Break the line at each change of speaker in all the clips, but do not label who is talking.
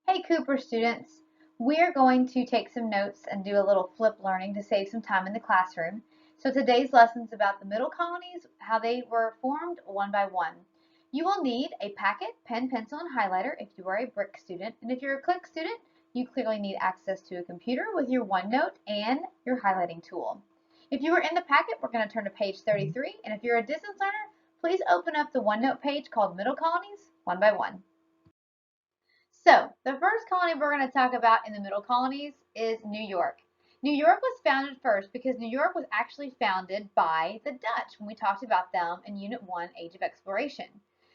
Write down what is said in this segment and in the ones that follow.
Hey Cooper students, we're going to take some notes and do a little flip learning to save some time in the classroom. So today's lesson is about the middle colonies, how they were formed one by one. You will need a packet, pen, pencil, and highlighter if you are a brick student. And if you're a click student, you clearly need access to a computer with your OneNote and your highlighting tool. If you are in the packet, we're going to turn to page 33. And if you're a distance learner, please open up the OneNote page called Middle Colonies one by one. So, the first colony we're going to talk about in the middle colonies is New York. New York was founded first because New York was actually founded by the Dutch when we talked about them in Unit 1, Age of Exploration.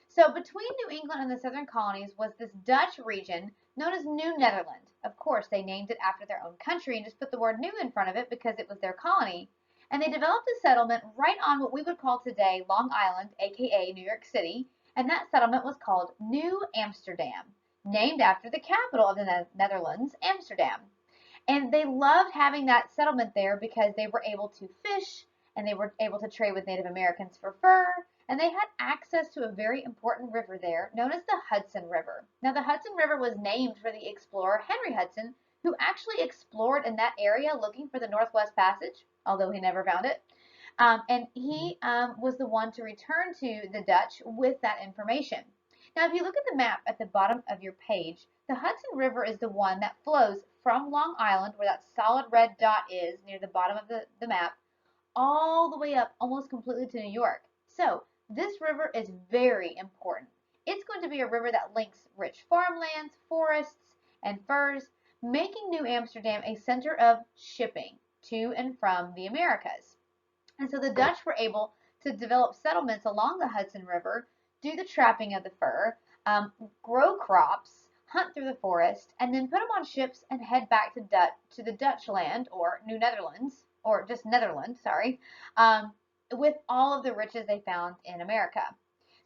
So, between New England and the southern colonies was this Dutch region known as New Netherland. Of course, they named it after their own country and just put the word new in front of it because it was their colony. And they developed a settlement right on what we would call today Long Island, aka New York City, and that settlement was called New Amsterdam, named after the capital of the Netherlands, Amsterdam. And they loved having that settlement there because they were able to fish and they were able to trade with Native Americans for fur. And they had access to a very important river there known as the Hudson River. Now, the Hudson River was named for the explorer Henry Hudson, who actually explored in that area looking for the Northwest Passage, although he never found it. And he was the one to return to the Dutch with that information. Now, if you look at the map at the bottom of your page, the Hudson River is the one that flows from Long Island, where that solid red dot is near the bottom of the map, all the way up almost completely to New York. So this river is very important. It's going to be a river that links rich farmlands, forests, and furs, making New Amsterdam a center of shipping to and from the Americas. And so the Dutch were able to develop settlements along the Hudson River, do the trapping of the fur, grow crops, hunt through the forest, and then put them on ships and head back to the Dutch land, or New Netherlands, or just Netherlands, sorry, with all of the riches they found in America.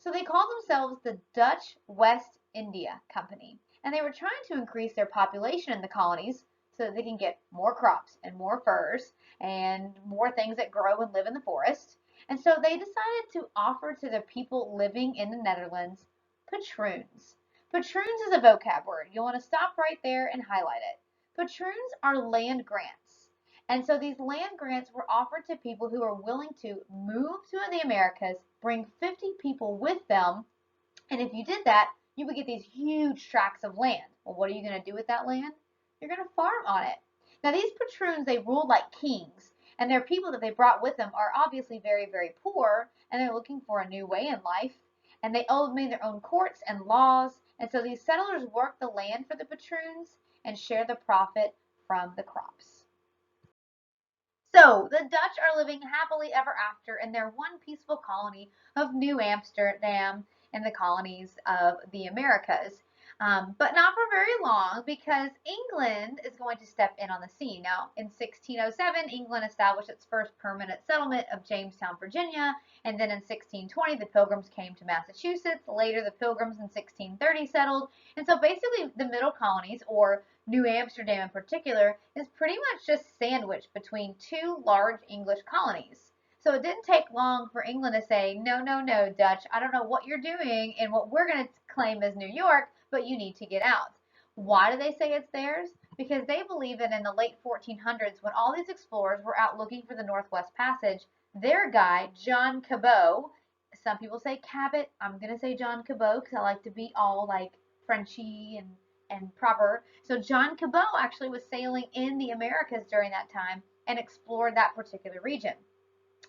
So they called themselves the Dutch West India Company, and they were trying to increase their population in the colonies so that they can get more crops and more furs and more things that grow and live in the forest. And so they decided to offer to the people living in the Netherlands patroons. Patroons is a vocab word. You'll want to stop right there and highlight it. Patroons are land grants. And so these land grants were offered to people who are willing to move to the Americas, bring 50 people with them, and if you did that, you would get these huge tracts of land. Well, what are you going to do with that land? You're going to farm on it. Now, these patroons, they ruled like kings, and their people that they brought with them are obviously very, very poor, and they're looking for a new way in life. And they all made their own courts and laws, and so these settlers work the land for the patroons and share the profit from the crops. So the Dutch are living happily ever after in their one peaceful colony of New Amsterdam in the colonies of the Americas. But not for very long because England is going to step in on the scene. Now, in 1607, England established its first permanent settlement of Jamestown, Virginia, and then in 1620, the Pilgrims came to Massachusetts. Later, the Pilgrims in 1630 settled. And so basically, the middle colonies, or New Amsterdam in particular, is pretty much just sandwiched between two large English colonies. So it didn't take long for England to say, no, no, no, Dutch, I don't know what you're doing and what we're going to claim as New York, but you need to get out. Why do they say it's theirs? Because they believe that in the late 1400s, when all these explorers were out looking for the Northwest Passage, their guy, John Cabot, some people say Cabot, I'm going to say John Cabot because I like to be all like Frenchy and proper. So John Cabot actually was sailing in the Americas during that time and explored that particular region.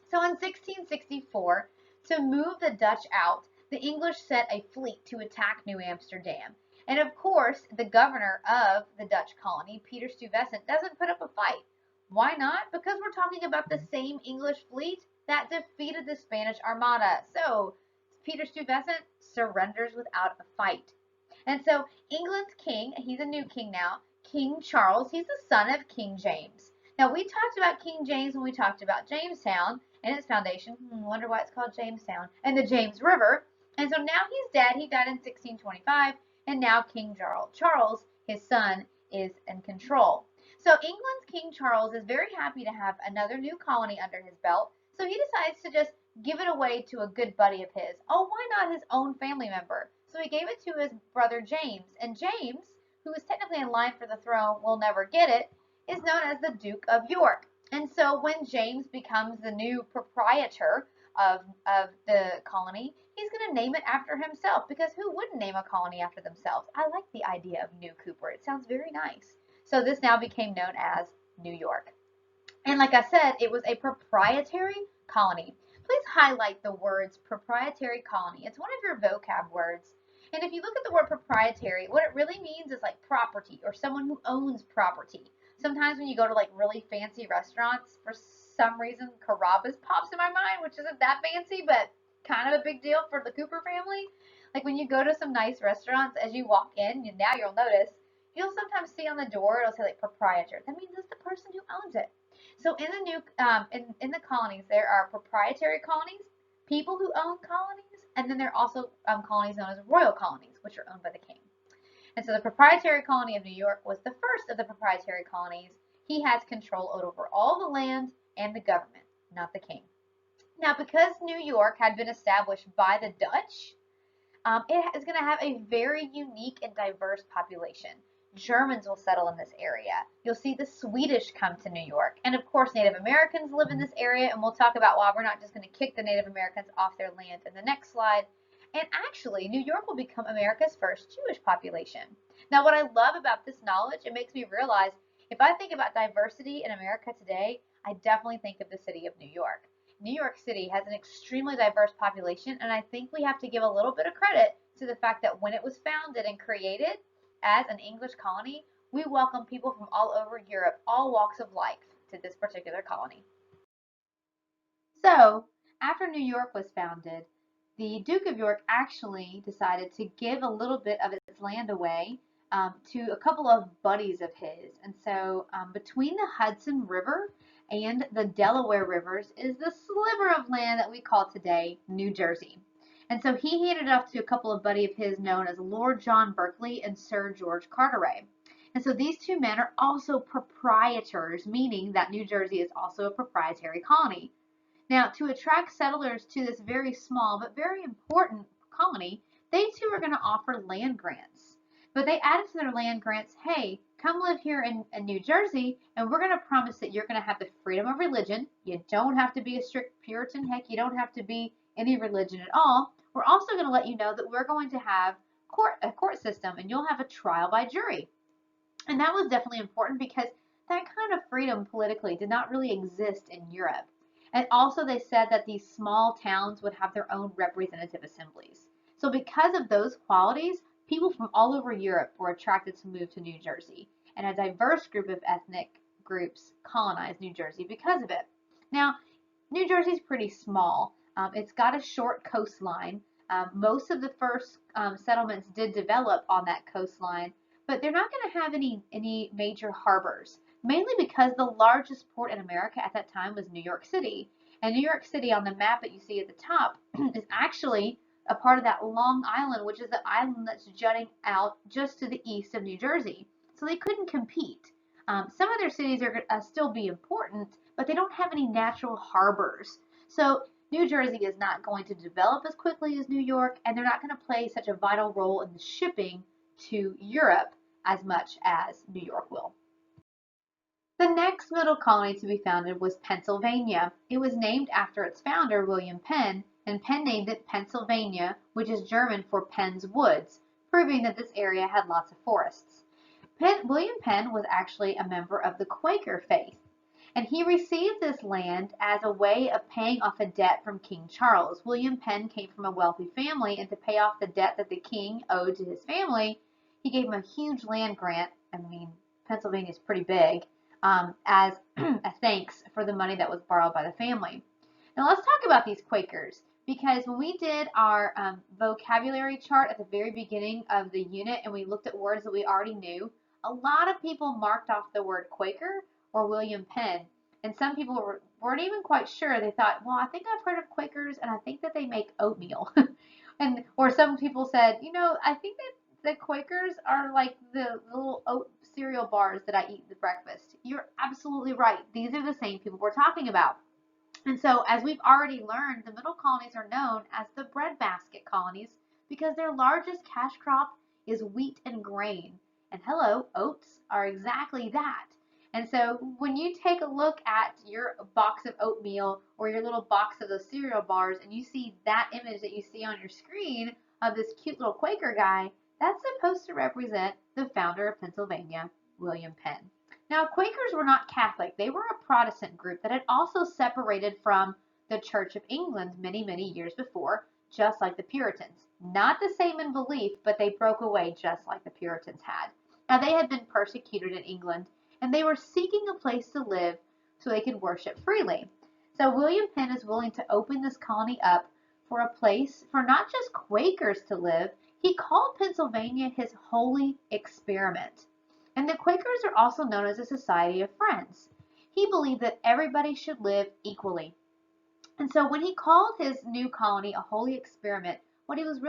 So in 1664, to move the Dutch out, the English sent a fleet to attack New Amsterdam. And of course, the governor of the Dutch colony, Peter Stuyvesant, doesn't put up a fight. Why not? Because we're talking about the same English fleet that defeated the Spanish Armada. So Peter Stuyvesant surrenders without a fight. And so England's king, he's a new king now, King Charles, he's the son of King James. Now, we talked about King James when we talked about Jamestown and its foundation. Wonder why it's called Jamestown. And the James River. And so now he's dead. He died in 1625. And now King Charles, his son, is in control. So England's King Charles is very happy to have another new colony under his belt. So he decides to just give it away to a good buddy of his. Oh, why not his own family member? So he gave it to his brother James. And James, who is technically in line for the throne, will never get it, is known as the Duke of York. And so when James becomes the new proprietor of the colony, he's going to name it after himself, because who wouldn't name a colony after themselves? I like the idea of New Cooper. It sounds very nice. So this now became known as New York. And like I said, it was a proprietary colony. Please highlight the words proprietary colony. It's one of your vocab words. And if you look at the word proprietary, what it really means is like property, or someone who owns property. Sometimes when you go to like really fancy restaurants, for some reason Carrabba's pops in my mind, which isn't that fancy, but kind of a big deal for the Cooper family. Like when you go to some nice restaurants, as you walk in, now you'll notice, you'll sometimes see on the door, it'll say like proprietor. That means it's the person who owns it. So in the in the colonies, there are proprietary colonies, people who own colonies, and then there are also colonies known as royal colonies, which are owned by the king. And so the proprietary colony of New York was the first of the proprietary colonies. He has control over all the land and the government, not the king. Now, because New York had been established by the Dutch, it is going to have a very unique and diverse population. Germans will settle in this area. You'll see the Swedish come to New York. And of course, Native Americans live in this area, and we'll talk about why we're not just going to kick the Native Americans off their land in the next slide. And actually, New York will become America's first Jewish population. Now, what I love about this knowledge, it makes me realize, if I think about diversity in America today, I definitely think of the city of New York. New York City has an extremely diverse population, and I think we have to give a little bit of credit to the fact that when it was founded and created as an English colony, we welcome people from all over Europe, all walks of life, to this particular colony. So, after New York was founded, the Duke of York actually decided to give a little bit of its land away to a couple of buddies of his. And so between the Hudson River and the Delaware Rivers is the sliver of land that we call today New Jersey. And so he handed it off to a couple of buddies of his known as Lord John Berkeley and Sir George Carteret. And so these two men are also proprietors, meaning that New Jersey is also a proprietary colony. Now, to attract settlers to this very small but very important colony, they too are going to offer land grants. But they added to their land grants, hey, come live here in New Jersey, and we're going to promise that you're going to have the freedom of religion. You don't have to be a strict Puritan. Heck, you don't have to be any religion at all. We're also going to let you know that we're going to have a court system, and you'll have a trial by jury. And that was definitely important because that kind of freedom politically did not really exist in Europe. And also they said that these small towns would have their own representative assemblies. So because of those qualities, people from all over Europe were attracted to move to New Jersey. And a diverse group of ethnic groups colonized New Jersey because of it. Now, New Jersey's pretty small. It's got a short coastline. Most of the first settlements did develop on that coastline, but they're not going to have any major harbors. Mainly because the largest port in America at that time was New York City. And New York City on the map that you see at the top is actually a part of that Long Island, which is the island that's jutting out just to the east of New Jersey. So they couldn't compete. Some of their cities are going to still be important, but they don't have any natural harbors. So New Jersey is not going to develop as quickly as New York, and they're not going to play such a vital role in the shipping to Europe as much as New York will. The next middle colony to be founded was Pennsylvania. It was named after its founder, William Penn, and Penn named it Pennsylvania, which is German for Penn's Woods, proving that this area had lots of forests. William Penn was actually a member of the Quaker faith, and he received this land as a way of paying off a debt from King Charles. William Penn came from a wealthy family, and to pay off the debt that the king owed to his family, he gave him a huge land grant. I mean, Pennsylvania is pretty big. As a thanks for the money that was borrowed by the family. Now let's talk about these Quakers, because when we did our vocabulary chart at the very beginning of the unit and we looked at words that we already knew, a lot of people marked off the word Quaker or William Penn, and some people weren't even quite sure. They thought, well, I think I've heard of Quakers and I think that they make oatmeal. Or some people said, I think that the Quakers are like the little oat cereal bars that I eat for breakfast. You're absolutely right. These are the same people we're talking about. And so, as we've already learned, the middle colonies are known as the breadbasket colonies because their largest cash crop is wheat and grain. And hello, oats are exactly that. And so when you take a look at your box of oatmeal or your little box of those cereal bars and you see that image that you see on your screen of this cute little Quaker guy, that's supposed to represent the founder of Pennsylvania, William Penn. Now, Quakers were not Catholic. They were a Protestant group that had also separated from the Church of England many, many years before, just like the Puritans. Not the same in belief, but they broke away just like the Puritans had. Now, they had been persecuted in England, and they were seeking a place to live so they could worship freely. So William Penn is willing to open this colony up for a place for not just Quakers to live. He called Pennsylvania his holy experiment. And the Quakers are also known as a society of friends. He believed that everybody should live equally. And so when he called his new colony a holy experiment, what he was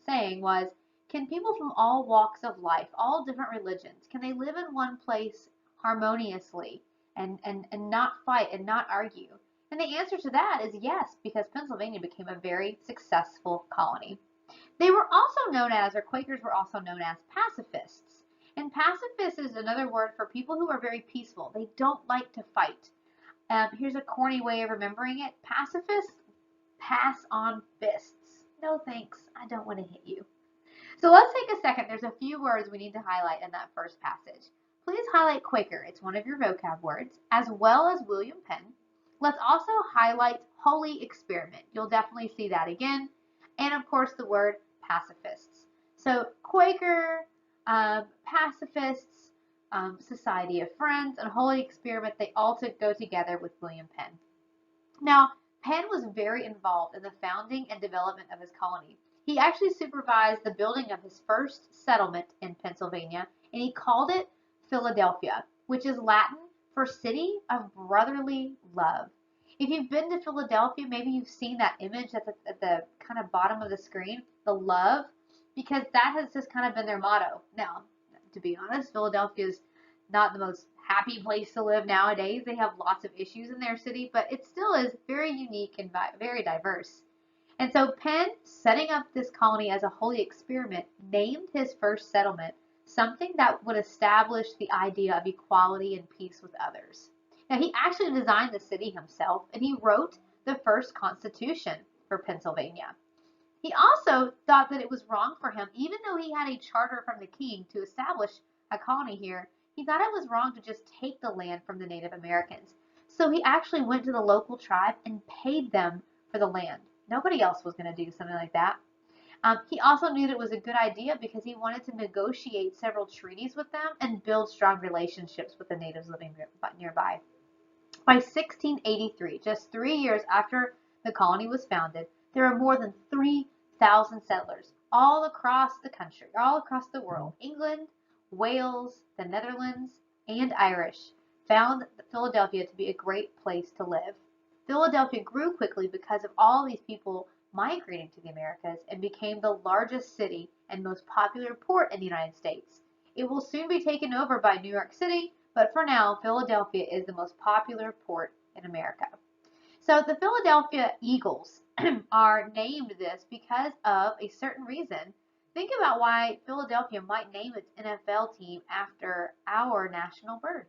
saying was, can people from all walks of life, all different religions, can they live in one place harmoniously and not fight and not argue? And the answer to that is yes, because Pennsylvania became a very successful colony. They were also known as, or Quakers were also known as, pacifists. And pacifist is another word for people who are very peaceful. They don't like to fight. Here's a corny way of remembering it. Pacifists pass on fists. No thanks, I don't want to hit you. So let's take a second. There's a few words we need to highlight in that first passage. Please highlight Quaker. It's one of your vocab words, as well as William Penn. Let's also highlight holy experiment. You'll definitely see that again. And of course the word pacifists. So Quaker, pacifists, Society of Friends, and Holy Experiment, they all go together with William Penn. Now, Penn was very involved in the founding and development of his colony. He actually supervised the building of his first settlement in Pennsylvania, and he called it Philadelphia, which is Latin for City of Brotherly Love. If you've been to Philadelphia, maybe you've seen that image that's at the kind of bottom of the screen, the love, because that has just kind of been their motto. Now, to be honest, Philadelphia is not the most happy place to live nowadays. They have lots of issues in their city, but it still is very unique and very diverse. And so Penn, setting up this colony as a holy experiment, named his first settlement something that would establish the idea of equality and peace with others. Now, he actually designed the city himself, and he wrote the first constitution for Pennsylvania. He also thought that it was wrong for him, even though he had a charter from the king to establish a colony here, he thought it was wrong to just take the land from the Native Americans. So he actually went to the local tribe and paid them for the land. Nobody else was going to do something like that. He also knew that it was a good idea because he wanted to negotiate several treaties with them and build strong relationships with the natives living nearby. By 1683, just 3 years after the colony was founded, there were more than 3,000 settlers all across the country, all across the world. England, Wales, the Netherlands, and Irish found Philadelphia to be a great place to live. Philadelphia grew quickly because of all these people migrating to the Americas and became the largest city and most popular port in the United States. It will soon be taken over by New York City, but for now, Philadelphia is the most popular port in America. So the Philadelphia Eagles are named this because of a certain reason. Think about why Philadelphia might name its NFL team after our national bird.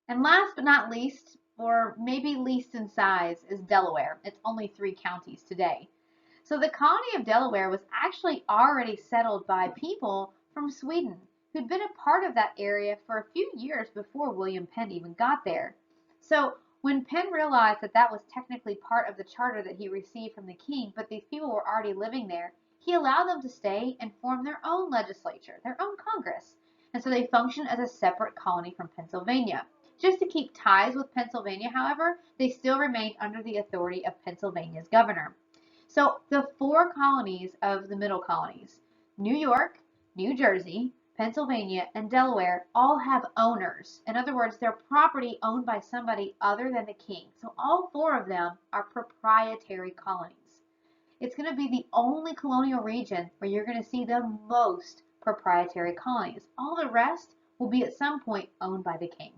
And last but not least, or maybe least in size, is Delaware. It's only 3 counties today. So the colony of Delaware was actually already settled by people from Sweden who'd been a part of that area for a few years before William Penn even got there. So when Penn realized that that was technically part of the charter that he received from the king, but these people were already living there, he allowed them to stay and form their own legislature, their own Congress. And so they functioned as a separate colony from Pennsylvania. Just to keep ties with Pennsylvania, however, they still remained under the authority of Pennsylvania's governor. So the 4 colonies of the Middle Colonies, New York, New Jersey, Pennsylvania, and Delaware, all have owners. In other words, they're property owned by somebody other than the king. So all 4 of them are proprietary colonies. It's going to be the only colonial region where you're going to see the most proprietary colonies. All the rest will be at some point owned by the king.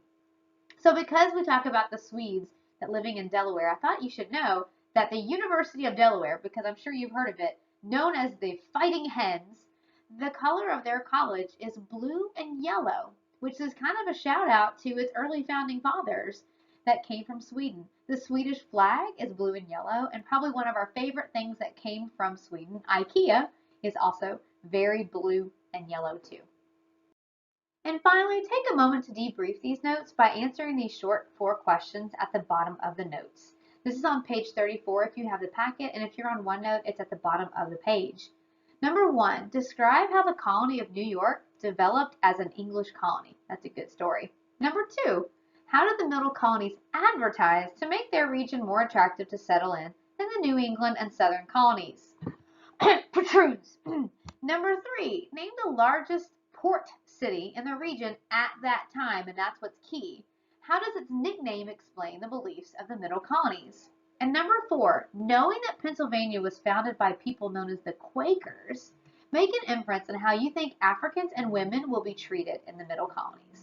So because we talk about the Swedes that living in Delaware, I thought you should know that the University of Delaware, because I'm sure you've heard of it, known as the Fighting Hens, The color of their college is blue and yellow, which is kind of a shout out to its early founding fathers that came from Sweden. The Swedish flag is blue and yellow, and probably one of our favorite things that came from Sweden, IKEA, is also very blue and yellow too. And finally, take a moment to debrief these notes by answering these short 4 questions at the bottom of the notes. This is on page 34 if you have the packet, and if you're on OneNote, it's at the bottom of the page. Number 1, describe how the colony of New York developed as an English colony. That's a good story. Number 2, how did the Middle Colonies advertise to make their region more attractive to settle in than the New England and Southern colonies? Protrudes. Number 3, name the largest port city in the region at that time, and that's what's key. How does its nickname explain the beliefs of the Middle Colonies? And number 4, knowing that Pennsylvania was founded by people known as the Quakers, make an inference on how you think Africans and women will be treated in the Middle Colonies.